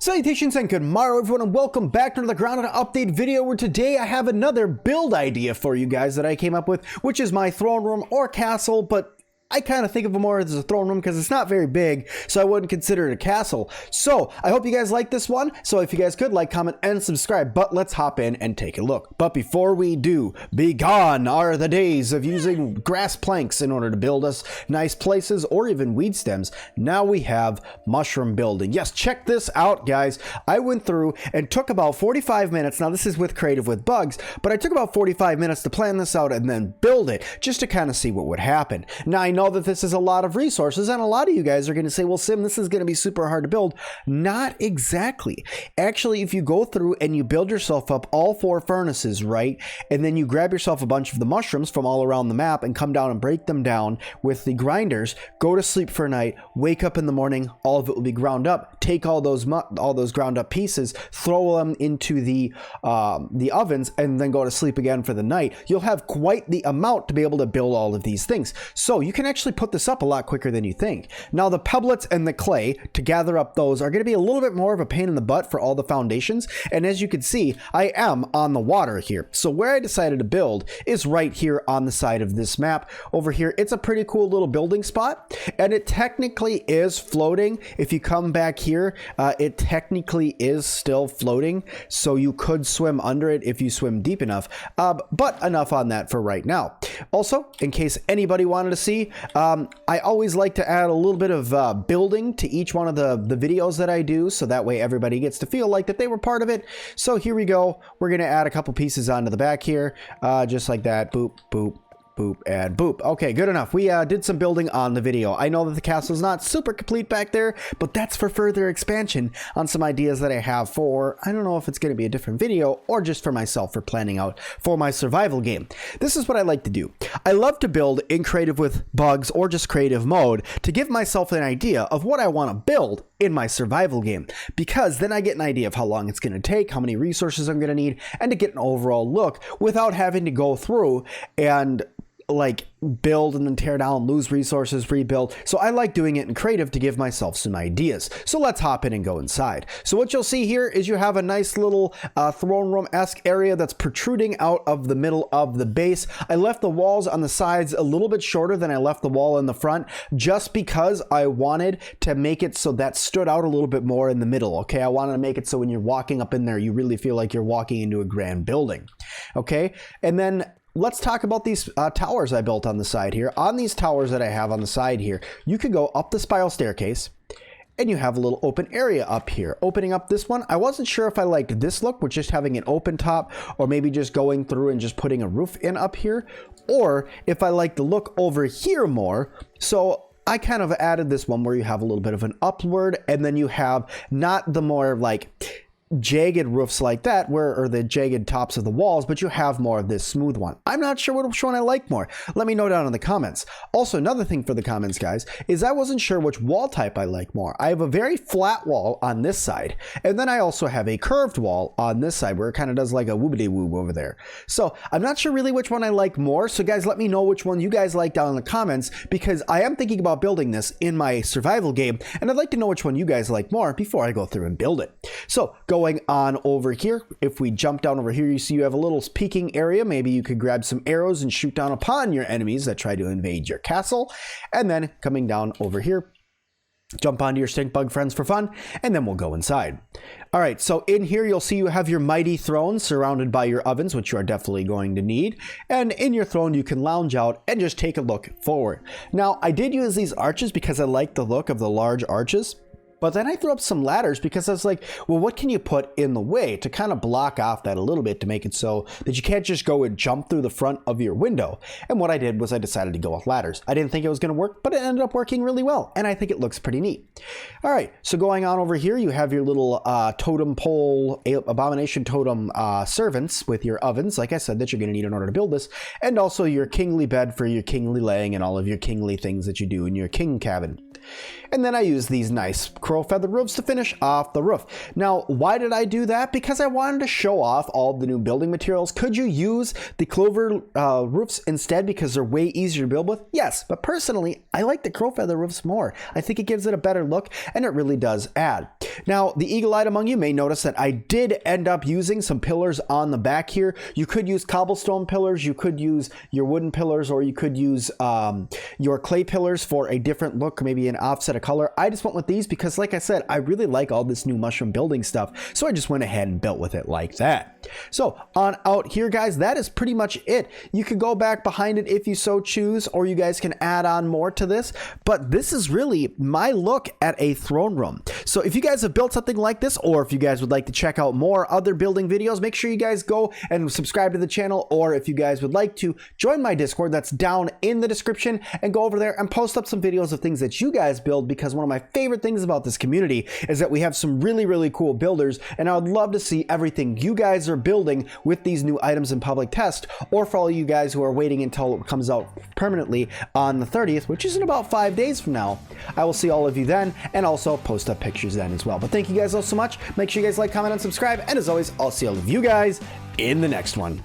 Salutations and good morrow everyone, and welcome back to the Ground Update video, where today I have another build idea for you guys that I came up with, which is my throne room or castle, but I kind of think of it more as a throne room because it's not very big, so I wouldn't consider it a castle. So I hope you guys like this one. So if you guys could like, comment, and subscribe, but let's hop in and take a look. But before we do, be gone are the days of using grass planks in order to build us nice places or even weed stems. Now we have mushroom building. Yes, check this out, guys. I went through and took about 45 minutes. Now this is with Creative with Bugs, but I took about 45 minutes to plan this out and then build it just to kind of see what would happen. Now I know that this is a lot of resources, and a lot of you guys are going to say, well, Sim, this is going to be super hard to build. Not exactly. Actually, if you go through and you build yourself up all 4 furnaces, right, and then you grab yourself a bunch of the mushrooms from all around the map and come down and break them down with the grinders, go to sleep for a night, wake up in the morning, all of it will be ground up, take all those ground up pieces, throw them into the ovens, and then go to sleep again for the night. You'll have quite the amount to be able to build all of these things. So you can actually put this up a lot quicker than you think. Now the pebblets and the clay to gather up those are going to be a little bit more of a pain in the butt for all the foundations, and as you can see, I am on the water here. So where I decided to build is right here on the side of this map. Over here, it's a pretty cool little building spot, and it technically is floating. If you come back here, it technically is still floating, so you could swim under it if you swim deep enough, but enough on that for right now. Also, in case anybody wanted to see, I always like to add a little bit of building to each one of the videos that I do, so that way everybody gets to feel like that they were part of it. So here we go. We're going to add a couple pieces onto the back here, just like that. Boop, boop, boop, and boop. Okay, good enough. We did some building on the video. I know that the castle's not super complete back there, but that's for further expansion on some ideas that I have for, I don't know if it's going to be a different video or just for myself for planning out for my survival game. This is what I like to do. I love to build in Creative with Bugs or just creative mode to give myself an idea of what I want to build in my survival game, because then I get an idea of how long it's going to take, how many resources I'm going to need, and to get an overall look without having to go through and like build and then tear down, lose resources, rebuild. So I like doing it in Creative to give myself some ideas. So let's hop in and go inside. So what you'll see here is you have a nice little throne room-esque area that's protruding out of the middle of the base. I left the walls on the sides a little bit shorter than I left the wall in the front, just because I wanted to make it so that stood out a little bit more in the middle. Okay, I wanted to make it so when you're walking up in there, you really feel like you're walking into a grand building. Okay, and then let's talk about these towers I built on the side here. On these towers that I have on the side here, you can go up the spiral staircase, and you have a little open area up here. Opening up this one, I wasn't sure if I liked this look with just having an open top, or maybe just going through and just putting a roof in up here, or if I like the look over here more. So I kind of added this one where you have a little bit of an upward, and then you have not the more like jagged roofs like that, or the jagged tops of the walls, but you have more of this smooth one. I'm not sure which one I like more. Let me know down in the comments. Also, another thing for the comments, guys, is I wasn't sure which wall type I like more. I have a very flat wall on this side, and then I also have a curved wall on this side where it kind of does like a woobity-woob over there. So I'm not sure really which one I like more. So guys, let me know which one you guys like down in the comments, because I am thinking about building this in my survival game, and I'd like to know which one you guys like more before I go through and build it. So going on over here, if we jump down over here, you see you have a little peeking area. Maybe you could grab some arrows and shoot down upon your enemies that try to invade your castle. And then coming down over here, jump onto your stink bug friends for fun, and then we'll go inside. All right, so in here you'll see you have your mighty throne surrounded by your ovens, which you are definitely going to need. And in your throne you can lounge out and just take a look forward. Now I did use these arches because I like the look of the large arches. But then I threw up some ladders because I was like, well, what can you put in the way to kind of block off that a little bit to make it so that you can't just go and jump through the front of your window? And what I did was I decided to go with ladders. I didn't think it was going to work, but it ended up working really well. And I think it looks pretty neat. All right, so going on over here, you have your little totem pole, abomination totem servants with your ovens, like I said, that you're going to need in order to build this. And also your kingly bed for your kingly laying and all of your kingly things that you do in your king cabin. And then I use these nice crow feather roofs to finish off the roof. Now, why did I do that? Because I wanted to show off all the new building materials. Could you use the clover roofs instead because they're way easier to build with? Yes, but personally, I like the crow feather roofs more. I think it gives it a better look, and it really does add. Now, the eagle-eyed among you may notice that I did end up using some pillars on the back here. You could use cobblestone pillars, you could use your wooden pillars, or you could use your clay pillars for a different look, maybe an offset of color. I just went with these because, like I said, I really like all this new mushroom building stuff, so I just went ahead and built with it like that. So on out here, guys, that is pretty much it. You could go back behind it if you so choose, or you guys can add on more to this, but this is really my look at a throne room. So if you guys have built something like this, or if you guys would like to check out more other building videos, make sure you guys go and subscribe to the channel, or if you guys would like to join my Discord, that's down in the description, and go over there and post up some videos of things that you guys build, because one of my favorite things about this community is that we have some really cool builders, and I would love to see everything you guys are building with these new items in public test, or for all you guys who are waiting until it comes out permanently on the 30th, which is in about 5 days from now. I will see all of you then, and also post up pictures then as well. But thank you guys all so much. Make sure you guys like, comment, and subscribe, and as always, I'll see all of you guys in the next one.